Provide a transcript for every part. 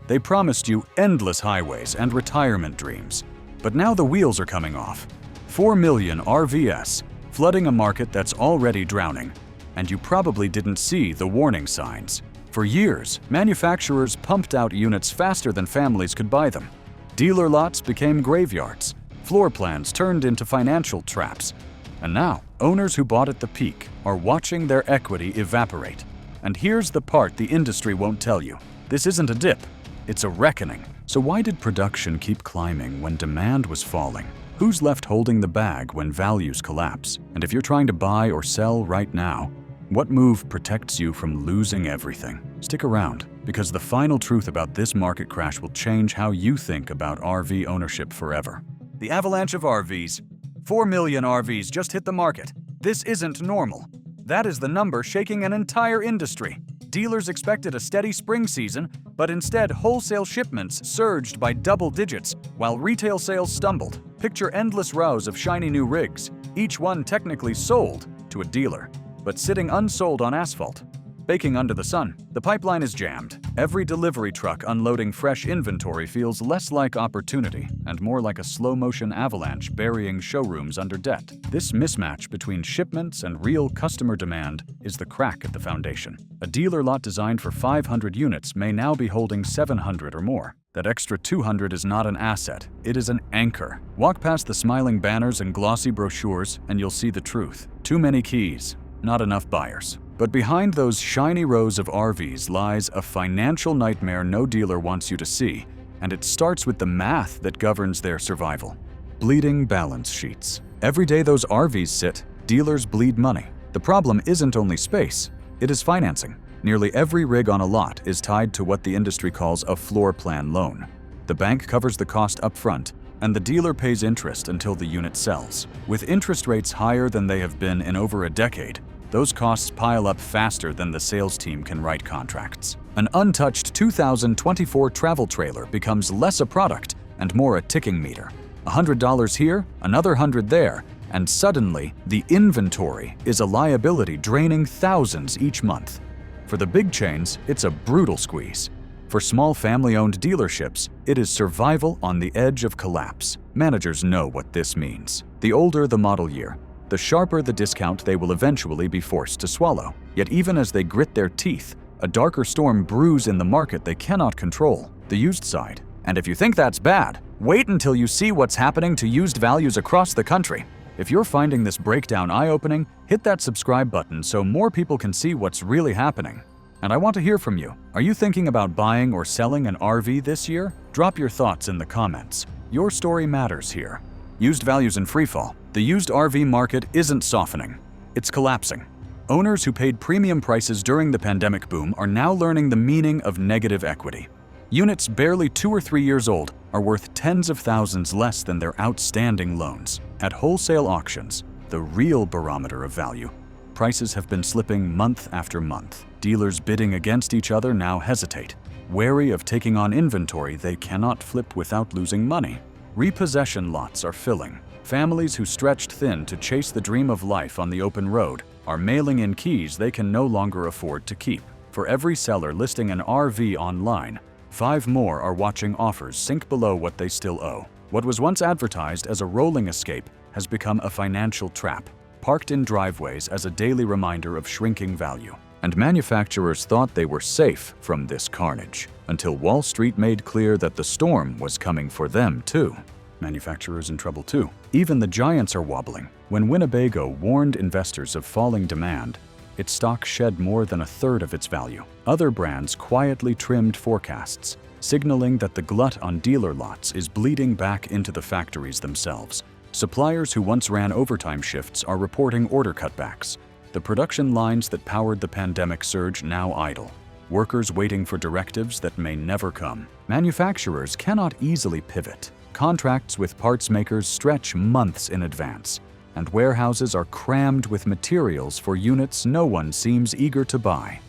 They promised you endless highways and retirement dreams. But now the wheels are coming off. 4 million RVs, flooding a market that's already drowning. And you probably didn't see the warning signs. For years, manufacturers pumped out units faster than families could buy them. Dealer lots became graveyards. Floor plans turned into financial traps. And now, owners who bought at the peak are watching their equity evaporate. And here's the part the industry won't tell you. This isn't a dip, it's a reckoning. So why did production keep climbing when demand was falling? Who's left holding the bag when values collapse? And if you're trying to buy or sell right now, what move protects you from losing everything? Stick around, because the final truth about this market crash will change how you think about RV ownership forever. The avalanche of RVs. 4 million RVs just hit the market. This isn't normal. That is the number shaking an entire industry. Dealers expected a steady spring season, but instead wholesale shipments surged by double digits, while retail sales stumbled. Picture endless rows of shiny new rigs, each one technically sold to a dealer, but sitting unsold on asphalt. Baking under the sun, the pipeline is jammed. Every delivery truck unloading fresh inventory feels less like opportunity and more like a slow-motion avalanche burying showrooms under debt. This mismatch between shipments and real customer demand is the crack at the foundation. A dealer lot designed for 500 units may now be holding 700 or more. That extra 200 is not an asset, it is an anchor. Walk past the smiling banners and glossy brochures and you'll see the truth. Too many keys, not enough buyers. But behind those shiny rows of RVs lies a financial nightmare no dealer wants you to see, and it starts with the math that governs their survival. Bleeding balance sheets. Every day those RVs sit, dealers bleed money. The problem isn't only space, it is financing. Nearly every rig on a lot is tied to what the industry calls a floor plan loan. The bank covers the cost up front, and the dealer pays interest until the unit sells. With interest rates higher than they have been in over a decade, those costs pile up faster than the sales team can write contracts. An untouched 2024 travel trailer becomes less a product and more a ticking meter. $100 here, another $100 there, and suddenly the inventory is a liability draining thousands each month. For the big chains, it's a brutal squeeze. For small family-owned dealerships, it is survival on the edge of collapse. Managers know what this means. The older the model year, the sharper the discount they will eventually be forced to swallow. Yet even as they grit their teeth, a darker storm brews in the market they cannot control, the used side. And if you think that's bad, wait until you see what's happening to used values across the country. If you're finding this breakdown eye-opening, hit that subscribe button so more people can see what's really happening. And I want to hear from you. Are you thinking about buying or selling an RV this year? Drop your thoughts in the comments. Your story matters here. Used values in freefall. The used RV market isn't softening, it's collapsing. Owners who paid premium prices during the pandemic boom are now learning the meaning of negative equity. Units barely 2 or 3 years old are worth tens of thousands less than their outstanding loans. At wholesale auctions, the real barometer of value, prices have been slipping month after month. Dealers bidding against each other now hesitate, wary of taking on inventory they cannot flip without losing money. Repossession lots are filling. Families who stretched thin to chase the dream of life on the open road are mailing in keys they can no longer afford to keep. For every seller listing an RV online, 5 more are watching offers sink below what they still owe. What was once advertised as a rolling escape has become a financial trap, parked in driveways as a daily reminder of shrinking value. And manufacturers thought they were safe from this carnage, until Wall Street made clear that the storm was coming for them too. Manufacturers in trouble too. Even the giants are wobbling. When Winnebago warned investors of falling demand, its stock shed more than 1/3 of its value. Other brands quietly trimmed forecasts, signaling that the glut on dealer lots is bleeding back into the factories themselves. Suppliers who once ran overtime shifts are reporting order cutbacks. The production lines that powered the pandemic surge now idle. Workers waiting for directives that may never come. Manufacturers cannot easily pivot. Contracts with parts makers stretch months in advance, and warehouses are crammed with materials for units no one seems eager to buy.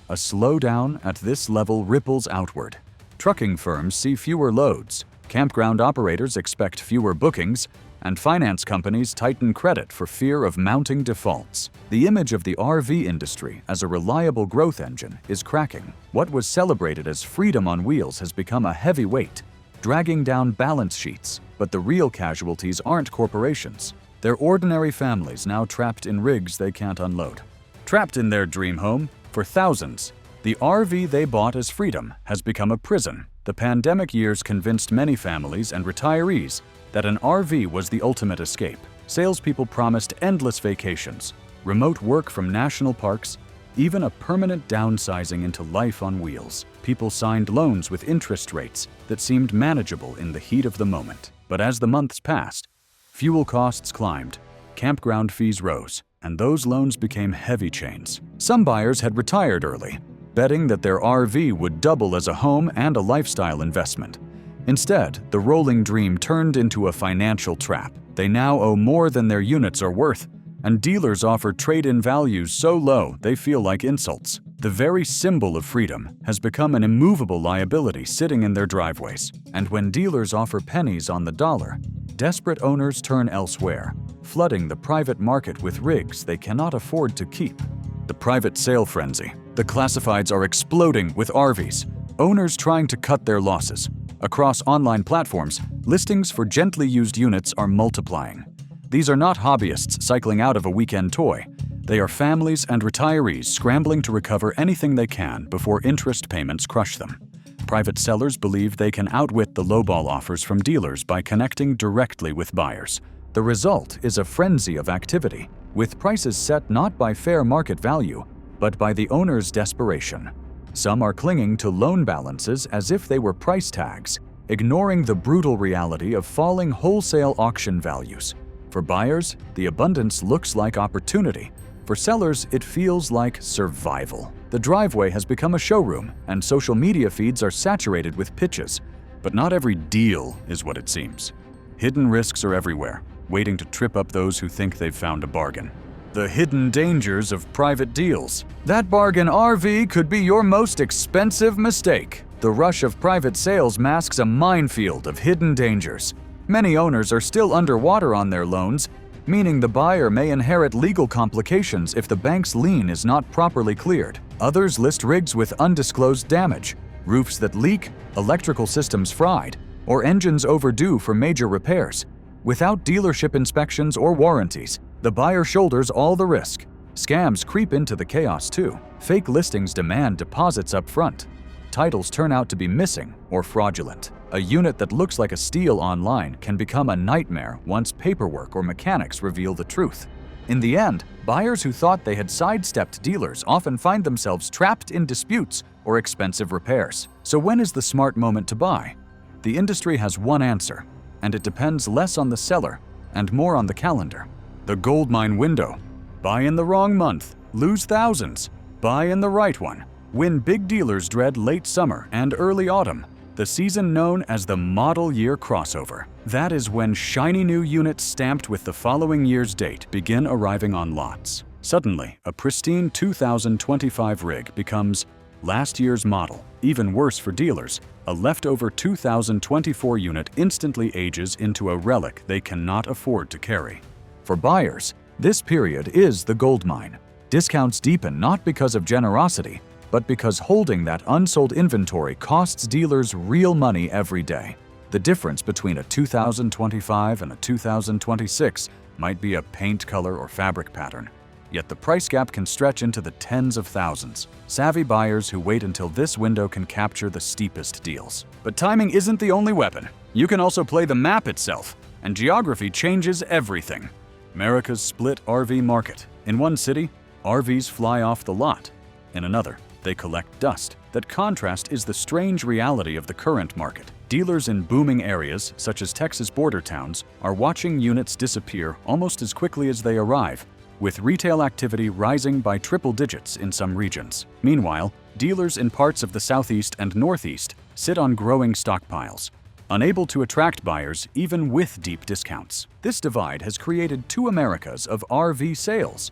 A slowdown at this level ripples outward. Trucking firms see fewer loads, campground operators expect fewer bookings, and finance companies tighten credit for fear of mounting defaults. The image of the RV industry as a reliable growth engine is cracking. What was celebrated as freedom on wheels has become a heavy weight, dragging down balance sheets. But the real casualties aren't corporations. They're ordinary families now trapped in rigs they can't unload. Trapped in their dream home, for thousands, the RV they bought as freedom has become a prison. The pandemic years convinced many families and retirees that an RV was the ultimate escape. Salespeople promised endless vacations, remote work from national parks, even a permanent downsizing into life on wheels. People signed loans with interest rates that seemed manageable in the heat of the moment. But as the months passed, fuel costs climbed, campground fees rose, and those loans became heavy chains. Some buyers had retired early, betting that their RV would double as a home and a lifestyle investment. Instead, the rolling dream turned into a financial trap. They now owe more than their units are worth, and dealers offer trade-in values so low they feel like insults. The very symbol of freedom has become an immovable liability sitting in their driveways. And when dealers offer pennies on the dollar, desperate owners turn elsewhere, flooding the private market with rigs they cannot afford to keep. The private sale frenzy. The classifieds are exploding with RVs, owners trying to cut their losses. Across online platforms, listings for gently used units are multiplying. These are not hobbyists cycling out of a weekend toy. They are families and retirees scrambling to recover anything they can before interest payments crush them. Private sellers believe they can outwit the lowball offers from dealers by connecting directly with buyers. The result is a frenzy of activity, with prices set not by fair market value, but by the owner's desperation. Some are clinging to loan balances as if they were price tags, ignoring the brutal reality of falling wholesale auction values. For buyers, the abundance looks like opportunity. For sellers, it feels like survival. The driveway has become a showroom, and social media feeds are saturated with pitches. But not every deal is what it seems. Hidden risks are everywhere, waiting to trip up those who think they've found a bargain. The hidden dangers of private deals. That bargain RV could be your most expensive mistake. The rush of private sales masks a minefield of hidden dangers. Many owners are still underwater on their loans, meaning the buyer may inherit legal complications if the bank's lien is not properly cleared. Others list rigs with undisclosed damage, roofs that leak, electrical systems fried, or engines overdue for major repairs. Without dealership inspections or warranties, the buyer shoulders all the risk. Scams creep into the chaos too. Fake listings demand deposits up front. Titles turn out to be missing or fraudulent. A unit that looks like a steal online can become a nightmare once paperwork or mechanics reveal the truth. In the end, buyers who thought they had sidestepped dealers often find themselves trapped in disputes or expensive repairs. So when is the smart moment to buy? The industry has one answer, and it depends less on the seller and more on the calendar. The goldmine window. Buy in the wrong month, lose thousands. Buy in the right one. Win big dealers dread late summer and early autumn, the season known as the model year crossover. That is when shiny new units stamped with the following year's date begin arriving on lots. Suddenly, a pristine 2025 rig becomes last year's model. Even worse for dealers, a leftover 2024 unit instantly ages into a relic they cannot afford to carry. For buyers, this period is the goldmine. Discounts deepen not because of generosity, but because holding that unsold inventory costs dealers real money every day. The difference between a 2025 and a 2026 might be a paint color or fabric pattern, yet the price gap can stretch into the tens of thousands. Savvy buyers who wait until this window can capture the steepest deals. But timing isn't the only weapon. You can also play the map itself, and geography changes everything. America's split RV market. In one city, RVs fly off the lot. In another, they collect dust. That contrast is the strange reality of the current market. Dealers in booming areas, such as Texas border towns, are watching units disappear almost as quickly as they arrive, with retail activity rising by triple digits in some regions. Meanwhile, dealers in parts of the Southeast and Northeast sit on growing stockpiles, unable to attract buyers even with deep discounts. This divide has created two Americas of RV sales.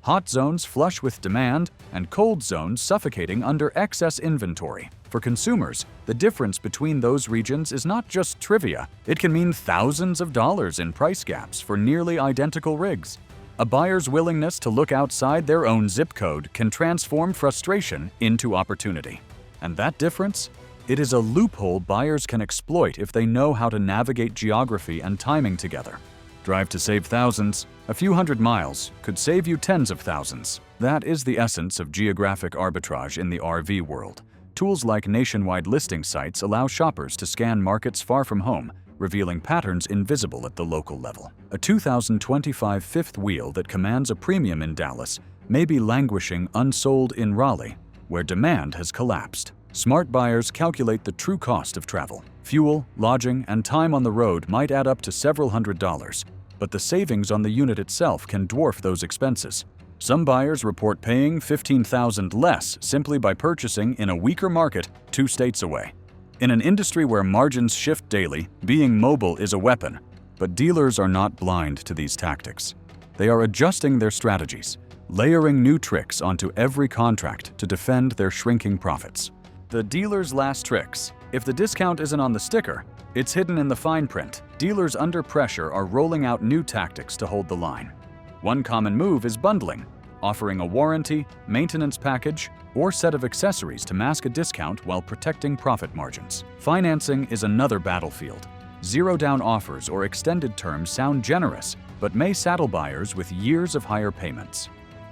hot zones flush with demand and cold zones suffocating under excess inventory. For consumers, the difference between those regions is not just trivia. It can mean thousands of dollars in price gaps for nearly identical rigs. A buyer's willingness to look outside their own zip code can transform frustration into opportunity. And that difference? It is a loophole buyers can exploit if they know how to navigate geography and timing together. Drive to save thousands. A few hundred miles could save you tens of thousands. That is the essence of geographic arbitrage in the RV world. Tools like nationwide listing sites allow shoppers to scan markets far from home, revealing patterns invisible at the local level. A 2025 fifth wheel that commands a premium in Dallas may be languishing unsold in Raleigh, where demand has collapsed. Smart buyers calculate the true cost of travel. Fuel, lodging, and time on the road might add up to several $100s, but the savings on the unit itself can dwarf those expenses. Some buyers report paying $15,000 less simply by purchasing in a weaker market 2 states away. In an industry where margins shift daily, being mobile is a weapon, but dealers are not blind to these tactics. They are adjusting their strategies, layering new tricks onto every contract to defend their shrinking profits. The dealer's last tricks. If the discount isn't on the sticker, it's hidden in the fine print. Dealers under pressure are rolling out new tactics to hold the line. One common move is bundling, offering a warranty, maintenance package, or set of accessories to mask a discount while protecting profit margins. Financing is another battlefield. Zero-down offers or extended terms sound generous, but may saddle buyers with years of higher payments.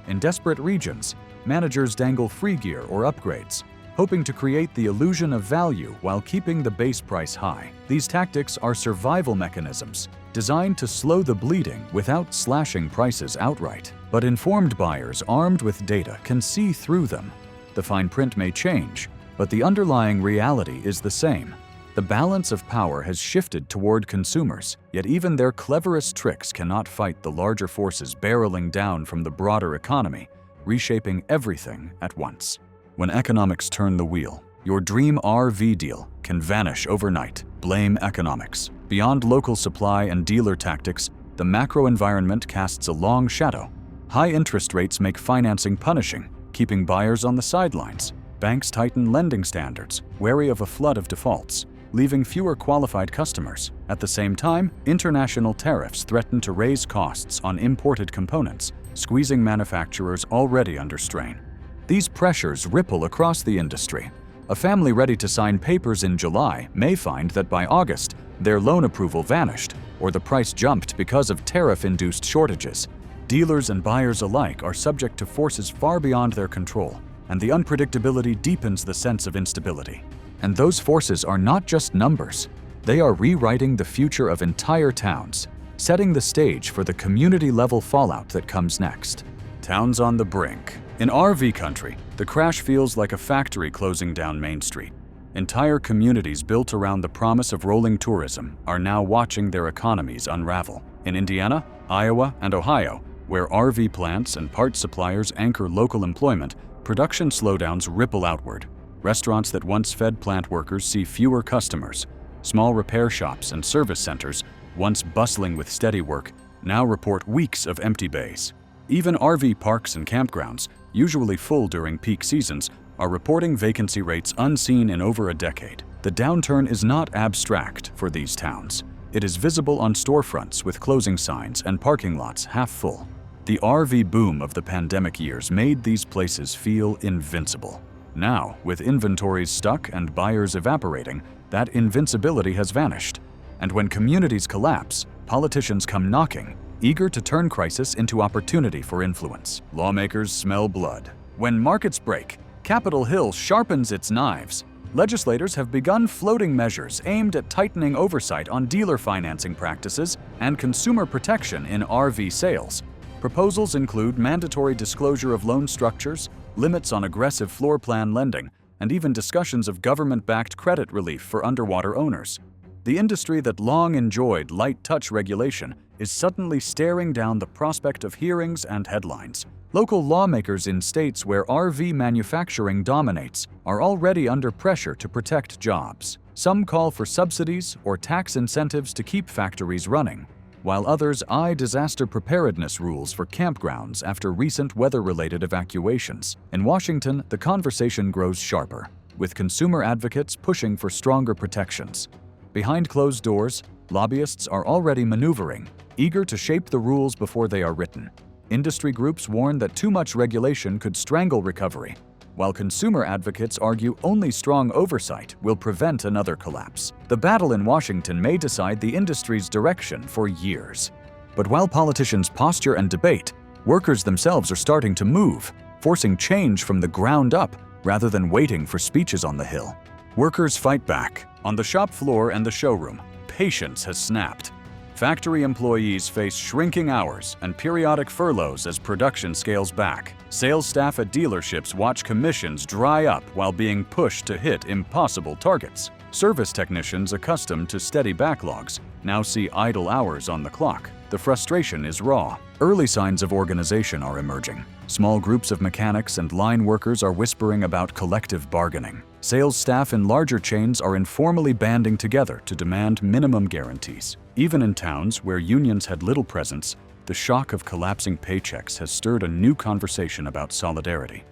In desperate regions, managers dangle free gear or upgrades, hoping to create the illusion of value while keeping the base price high. These tactics are survival mechanisms designed to slow the bleeding without slashing prices outright. But informed buyers armed with data can see through them. The fine print may change, but the underlying reality is the same. The balance of power has shifted toward consumers, yet even their cleverest tricks cannot fight the larger forces barreling down from the broader economy, reshaping everything at once. When economics turn the wheel, your dream RV deal can vanish overnight. Blame economics. Beyond local supply and dealer tactics, the macro environment casts a long shadow. High interest rates make financing punishing, keeping buyers on the sidelines. Banks tighten lending standards, wary of a flood of defaults, leaving fewer qualified customers. At the same time, international tariffs threaten to raise costs on imported components, squeezing manufacturers already under strain. These pressures ripple across the industry. A family ready to sign papers in July may find that by August, their loan approval vanished, or the price jumped because of tariff-induced shortages. Dealers and buyers alike are subject to forces far beyond their control, and the unpredictability deepens the sense of instability. And those forces are not just numbers. They are rewriting the future of entire towns, setting the stage for the community-level fallout that comes next. Towns on the brink. In RV country, the crash feels like a factory closing down Main Street. Entire communities built around the promise of rolling tourism are now watching their economies unravel. In Indiana, Iowa, and Ohio, where RV plants and parts suppliers anchor local employment, production slowdowns ripple outward. Restaurants that once fed plant workers see fewer customers. Small repair shops and service centers, once bustling with steady work, now report weeks of empty bays. Even RV parks and campgrounds, usually full during peak seasons, are reporting vacancy rates unseen in over a decade. The downturn is not abstract for these towns. It is visible on storefronts with closing signs and parking lots half full. The RV boom of the pandemic years made these places feel invincible. Now, with inventories stuck and buyers evaporating, that invincibility has vanished. And when communities collapse, politicians come knocking, eager to turn crisis into opportunity for influence. Lawmakers smell blood. When markets break, Capitol Hill sharpens its knives. Legislators have begun floating measures aimed at tightening oversight on dealer financing practices and consumer protection in RV sales. Proposals include mandatory disclosure of loan structures, limits on aggressive floor plan lending, and even discussions of government-backed credit relief for underwater owners. The industry that long enjoyed light-touch regulation is suddenly staring down the prospect of hearings and headlines. Local lawmakers in states where RV manufacturing dominates are already under pressure to protect jobs. Some call for subsidies or tax incentives to keep factories running. while others eye disaster preparedness rules for campgrounds after recent weather-related evacuations. In Washington, the conversation grows sharper, with consumer advocates pushing for stronger protections. Behind closed doors, lobbyists are already maneuvering, eager to shape the rules before they are written. Industry groups warn that too much regulation could strangle recovery, while consumer advocates argue only strong oversight will prevent another collapse. The battle in Washington may decide the industry's direction for years. But while politicians posture and debate, workers themselves are starting to move, forcing change from the ground up rather than waiting for speeches on the Hill. Workers fight back. On the shop floor and the showroom, patience has snapped. Factory employees face shrinking hours and periodic furloughs as production scales back. Sales staff at dealerships watch commissions dry up while being pushed to hit impossible targets. Service technicians accustomed to steady backlogs now see idle hours on the clock. The frustration is raw. Early signs of organization are emerging. Small groups of mechanics and line workers are whispering about collective bargaining. Sales staff in larger chains are informally banding together to demand minimum guarantees. Even in towns where unions had little presence, the shock of collapsing paychecks has stirred a new conversation about solidarity.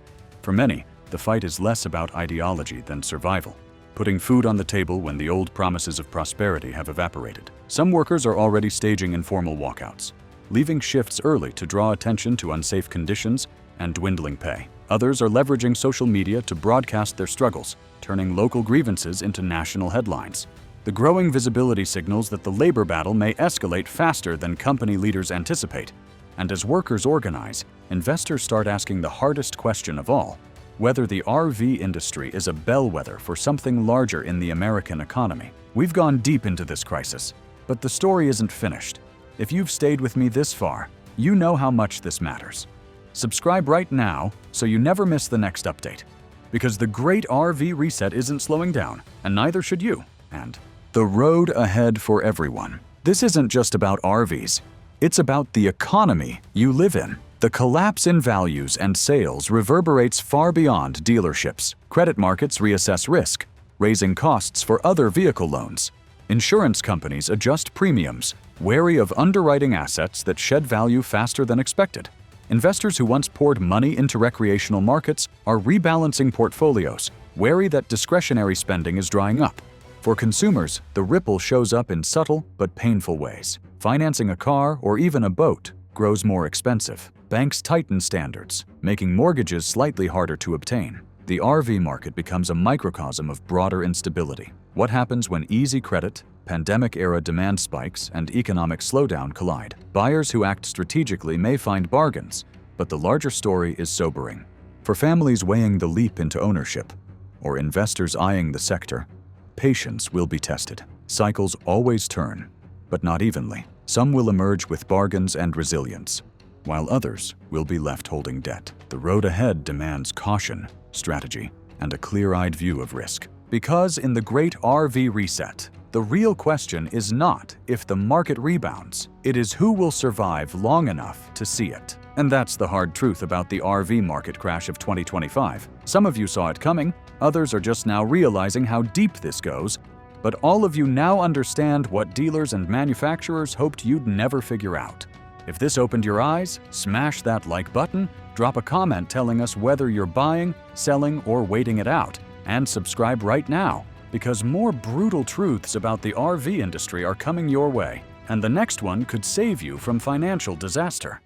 For many, the fight is less about ideology than survival, putting food on the table when the old promises of prosperity have evaporated. Some workers are already staging informal walkouts, leaving shifts early to draw attention to unsafe conditions and dwindling pay. Others are leveraging social media to broadcast their struggles, turning local grievances into national headlines. The growing visibility signals that the labor battle may escalate faster than company leaders anticipate. And as workers organize, investors start asking the hardest question of all: whether the RV industry is a bellwether for something larger in the American economy. We've gone deep into this crisis, but the story isn't finished. If you've stayed with me this far, you know how much this matters. Subscribe right now so you never miss the next update. Because the great RV reset isn't slowing down, and neither should you. And the road ahead for everyone. This isn't just about RVs. It's about the economy you live in. The collapse in values and sales reverberates far beyond dealerships. Credit markets reassess risk, raising costs for other vehicle loans. Insurance companies adjust premiums, wary of underwriting assets that shed value faster than expected. Investors who once poured money into recreational markets are rebalancing portfolios, wary that discretionary spending is drying up. For consumers, the ripple shows up in subtle but painful ways. Financing a car or even a boat grows more expensive. Banks tighten standards, making mortgages slightly harder to obtain. The RV market becomes a microcosm of broader instability. What happens when easy credit, pandemic-era demand spikes, and economic slowdown collide? Buyers who act strategically may find bargains, but the larger story is sobering. For families weighing the leap into ownership, or investors eyeing the sector, patience will be tested. Cycles always turn, but not evenly. Some will emerge with bargains and resilience, while others will be left holding debt. The road ahead demands caution, strategy, and a clear-eyed view of risk. Because in the great RV reset, the real question is not if the market rebounds, it is who will survive long enough to see it. And that's the hard truth about the RV market crash of 2025. Some of you saw it coming, others are just now realizing how deep this goes, but all of you now understand what dealers and manufacturers hoped you'd never figure out. If this opened your eyes, smash that like button, drop a comment telling us whether you're buying, selling, or waiting it out, and subscribe right now, because more brutal truths about the RV industry are coming your way, and the next one could save you from financial disaster.